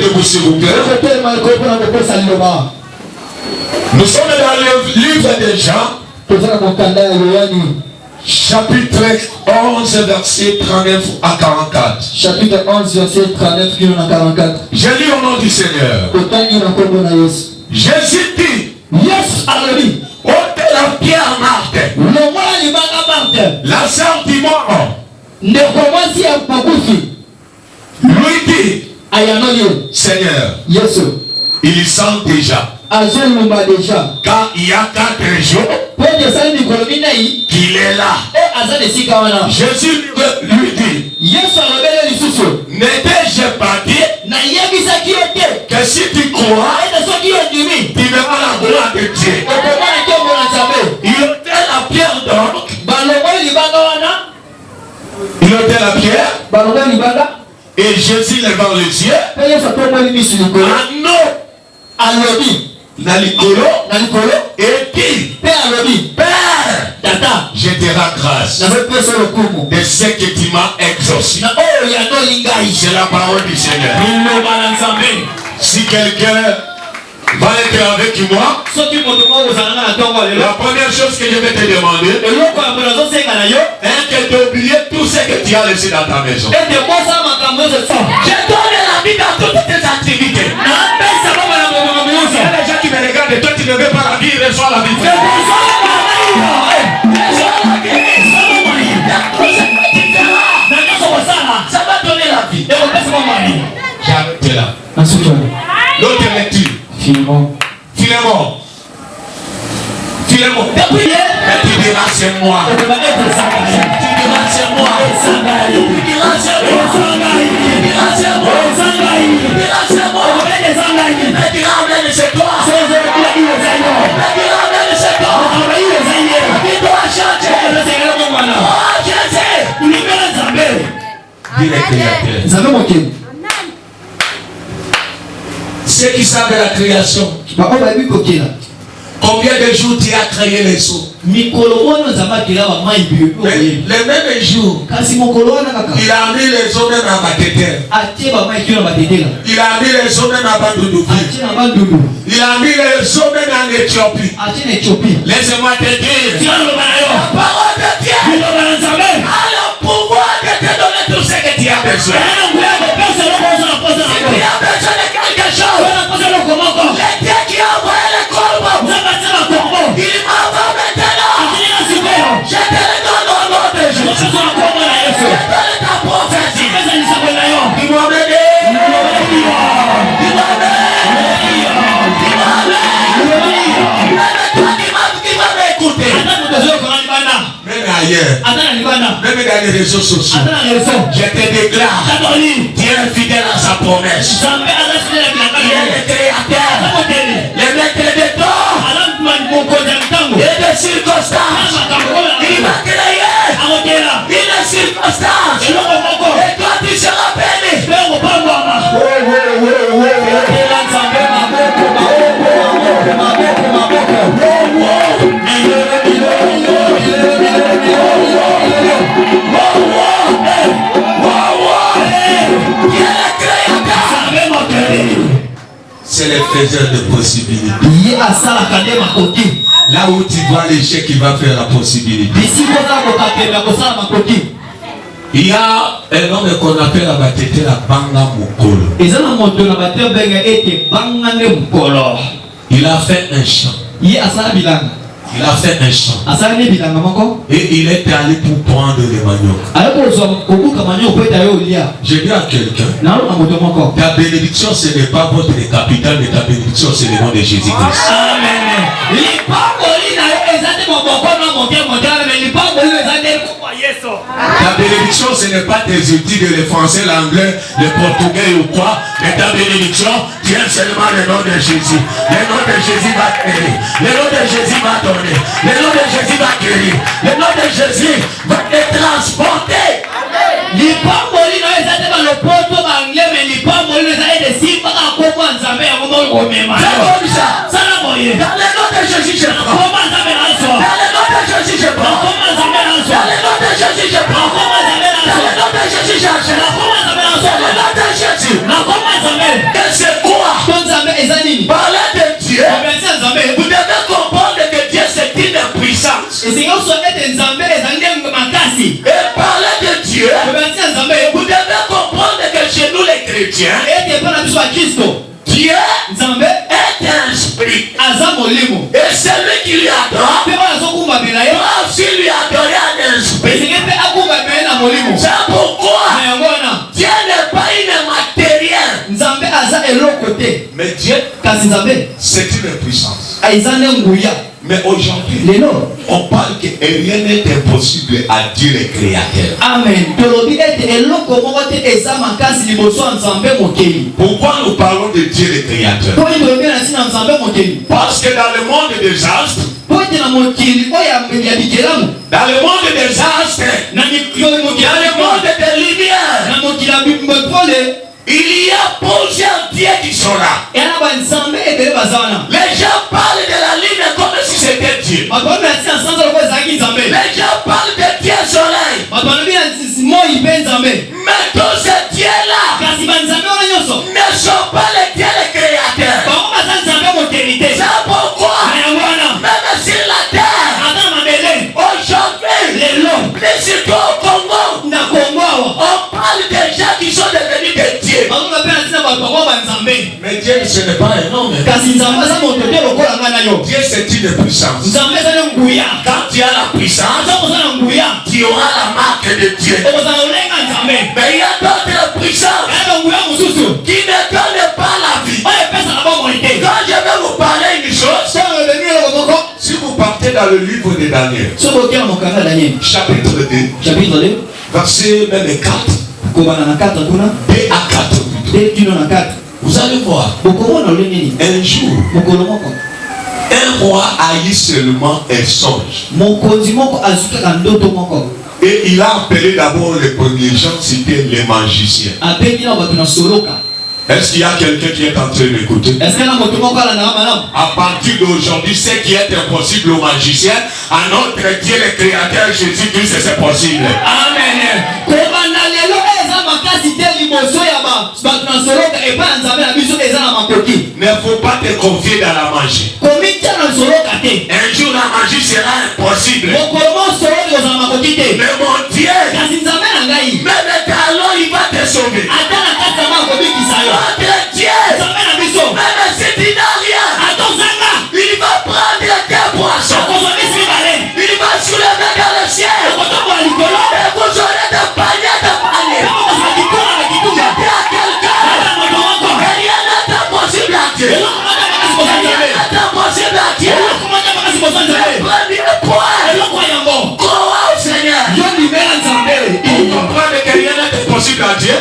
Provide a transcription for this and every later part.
debout s'il vous plaît. Nous sommes dans le livre de Jean, chapitre 11, verset 39 à 44. Chapitre 11, verset 39 à 44. Je lis au nom du Seigneur. Jésus dit, Yes, alléluia. ôtez la pierre Marthe. La sœur du mort. Lui dit, Seigneur, yes, il sent déjà. Car il y a 4 jours qu'il est là. Jésus lui dit, n'étais-je pas dit que si tu crois, tu verras la gloire de Dieu. Il ôtait la pierre donc. Il ôtait la pierre. Et Jésus levant les yeux. Nalikolo et dit, Père, je te rends grâce de ce que tu m'as exaucé. C'est la parole du Seigneur. Si quelqu'un va être avec moi, la première chose que je vais te demander est que tu oublies tout ce que tu as laissé dans ta maison. Je donne la vie dans toutes tes activités. Il y a des gens qui me regardent et toi tu ne veux pas la vie, reçois la vie. Ça va donner la vie. J'arrête là. L'autre lecture. Philémon. Tu diras c'est moi. Tu diras c'est moi. C'est toi. Ceux qui savent la création. Combien de jours tu as créé les eaux? Le même jour, il a mis les eaux même à Batéter. Il a mis les eaux même à Bandoudoufou. Il a mis les eaux même en Éthiopie. Laissez-moi te dire, la parole de Dieu a le pouvoir de te donner tout ce que tu as besoin. Si tu as besoin de quelque chose, le Dieu qui a envoyé le corbeau, il m'envoie maintenant. Je te le donne au nom de Jésus. Je te donne ta prophétie. Dis-moi bébé. Qui va m'écouter. Même ailleurs. Même dans les réseaux sociaux. Je te déclare. Dieu est fidèle à sa promesse. Il est le créateur. Le maître de temps. Et des circonstances. Il va créer une circonstance. Et toi tu seras béni. C'est le faiseur de possibilités. Là où tu vois l'échec, il va faire la possibilité. Il y a un homme qu'on appelle la Batété, la Banga Mukolo. Il a fait un chant. Il a fait un chant. Et il est allé pour prendre les maniocs. Je dis à quelqu'un, ta bénédiction ce n'est pas votre capital, mais ta bénédiction c'est le nom de Jésus-Christ. Amen. Ta bénédiction ce n'est pas tes outils de le français, l'anglais, le portugais ou quoi, mais ta bénédiction tient seulement le nom de Jésus. Le nom de Jésus va guérir. Le nom de Jésus va donner. Le nom de Jésus va guérir. Le nom de Jésus va te transporter. Dans le nom de Jésus je prends. Dans le nom de Jésus je prends. Dans le nom de Jésus je prends. Dans le nom de Jésus j'achète. Jésus. Et c'est quoi? Parler de Dieu. Vous devez comprendre que Dieu c'est une puissance. Et parler de Dieu. Vous devez comprendre que chez nous les chrétiens, Dieu est un esprit. Et celui qui lui adore doit aussi lui adorer un esprit. C'est pourquoi Dieu n'est pas une matériel. Mais Dieu, c'est une puissance. Mais aujourd'hui, on parle que rien n'est impossible à Dieu le Créateur. Amen. Pourquoi nous parlons de Dieu le Créateur? Parce que dans le monde des astres, dans le monde des astres, dans le monde des lumières, il y a plusieurs dieux qui sont là. Les gens parlent de la lune comme si c'était Dieu. Les gens parlent de Dieu soleil. Mais tous ces dieux-là ne sont pas les dieux les créateurs. C'est pourquoi même sur la terre, aujourd'hui, plus surtout au Congo, on parle des gens qui sont devenus des dieux. Mais Dieu, ce n'est pas un homme. Dieu, c'est une puissance. Quand tu as la puissance, tu auras la marque de Dieu. Mais il y a d'autres puissances qui ne donnent pas la vie. Quand je vais vous parler une chose, si vous partez dans le livre de Daniel, chapitre 2, verset même 4, 2 à 4, vous allez voir, un jour, un roi haït seulement un songe. Et il a appelé d'abord les premiers gens, c'était les magiciens. Est-ce qu'il y a quelqu'un qui est en train d'écouter? À partir d'aujourd'hui, ce qui est impossible aux magiciens, à notre Dieu le Créateur Jésus-Christ, c'est possible. Amen. Ne faut pas te confier dans la magie. Un jour la magie sera impossible. Mais mon Dieu, même talon il va te sauver. Notre Dieu, même si tu n'as rien, il va prendre tes poissons. Il va soulever dans le ciel. Et vous aurez des paniers de paniers. J'ai dit à quelqu'un, rien n'est impossible à Dieu. Rien n'est impossible à Dieu. Le premier point, crois au Seigneur. Pour comprendre que rien n'est impossible à Dieu,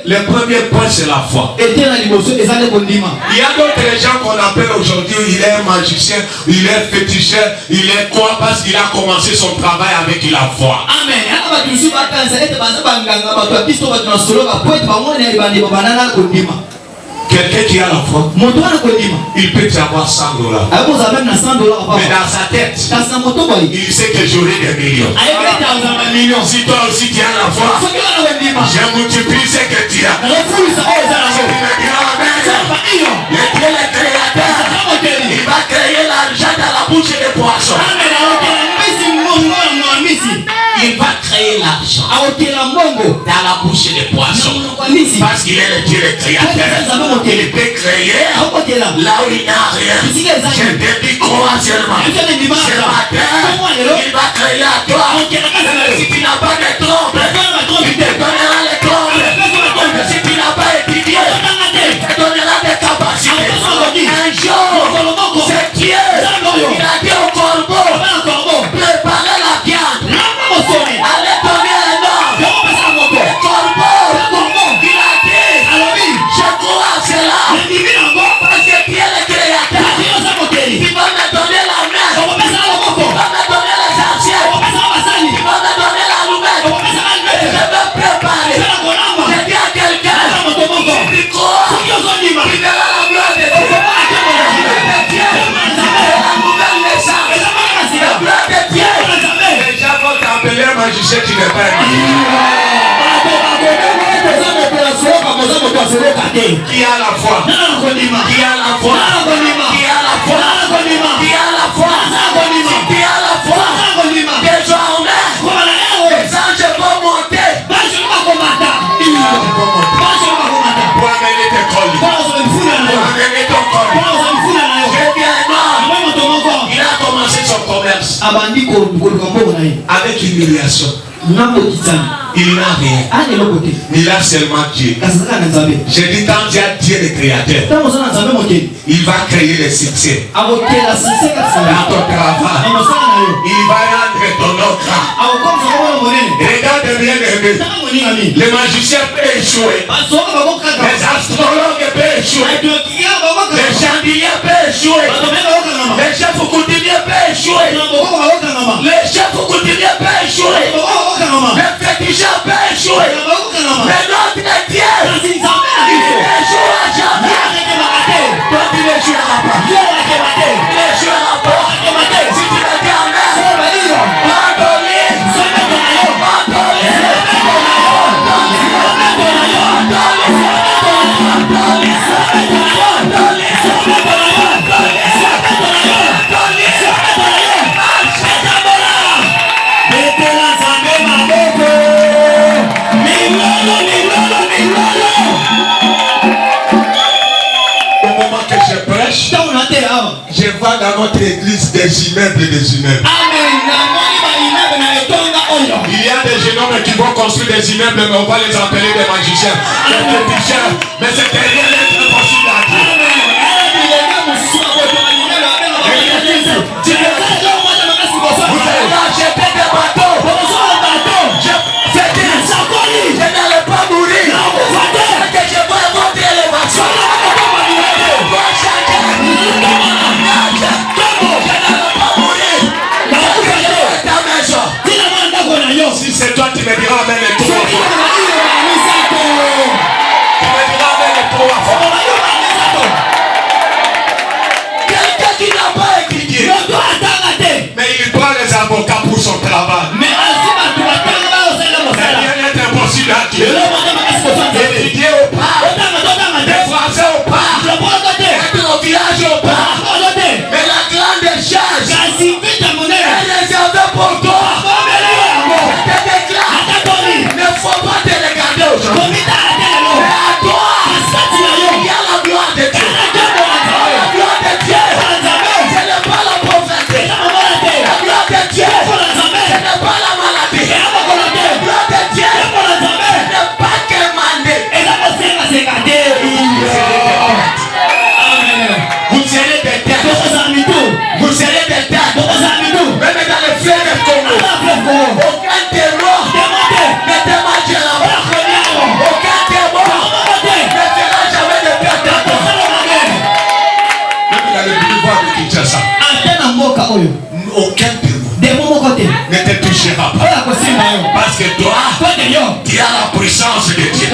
le premier point c'est la foi. Il y a d'autres gens qu'on appelle aujourd'hui, il est magicien, il est féticheur, il est quoi, parce qu'il a commencé son travail avec la foi. Amen. Quelqu'un qui a la foi, il peut avoir $100. Mais dans sa tête, il sait que j'aurai des millions. Si toi aussi tu as la foi, je multiplie ce que tu as. Le Créateur, il va créer l'argent dans la bouche des poissons. Il va créer l'argent dans la bouche des poissons. Parce qu'il est le Dieu le Créateur. Il peut créer là où il n'y a rien. Je te dis crois seulement. Ce matin, il va créer à toi. Si tu n'as pas de trompe, il te donnera les trompes. Si tu n'as pas étudié, il te donnera des capacités. Un jour, c'est Dieu. Il a dit au corbeau, préparez la viande. Allez donner un nom. Le corbeau, il a dit, je crois à cela. Parce que Dieu est le Créateur. Il va me donner la main. Il va me donner les anciens. Il va me donner la nouvelle. Je vais préparer. Qui a la foi? Qui a la foi? Qui a la foi? Qui a la foi? Qui a la foi? Désormais, les anges vont monter. Pour amener tes colis. Pour amener ton colis. J'ai bien non. Il a commencé son commerce avec humiliation. Il n'a rien. Il a seulement Dieu. J'ai dit, quand tu as Dieu le créateur, il va créer le succès. Dans ton travail, il va rendre ton nom. Regarde bien, les magiciens peuvent échouer. Les astrologues peuvent échouer. Les chandeliers peuvent échouer. Les chefs coutumiers peuvent échouer. Les chefs coutumiers peuvent échouer. Les féticheurs peuvent échouer. Mais notre Dieu, il n'échouera jamais. Toi, tu n'échoueras pas. Il n'échouera pas. Si tu le dis amen, pardonne-lui. Je vois dans notre église des immeubles et des immeubles. Il y a des jeunes hommes qui vont construire des immeubles, mais on va les appeler des magiciens, des féticheurs. Mais c'est rien d'être possible à Dieu. Vous allez acheter des bateaux. Je n'allais pas mourir. Que je vois votre élévation. Si c'est toi, tu me diras amen les 3 fois. Tu me diras amen les 3 fois. Quelqu'un qui n'a pas étudié, mais il prend les avocats pour son travail. C'est rien d'être impossible à Dieu. Étudier au pas, des Français au pas, être au village au pas. Mais la grande charge est réservée pour toi. Ne faut pas te regarder aujourd'hui. Mais à toi, il y a la gloire de Dieu. La gloire de Dieu, ce n'est pas la pauvreté. La gloire de Dieu, ce n'est pas la maladie. La gloire de Dieu, ce n'est pas quémander. Vous serez des têtes. Vous serez des têtes. Même dans les fleuves de Congo. Aucun terreau ne te mangera pas. Aucun terreau ne fera jamais de perte à toi. Même dans le boulevard de Kinshasa, aucun terreau ne te touchera pas. Parce que toi, tu as la puissance de Dieu.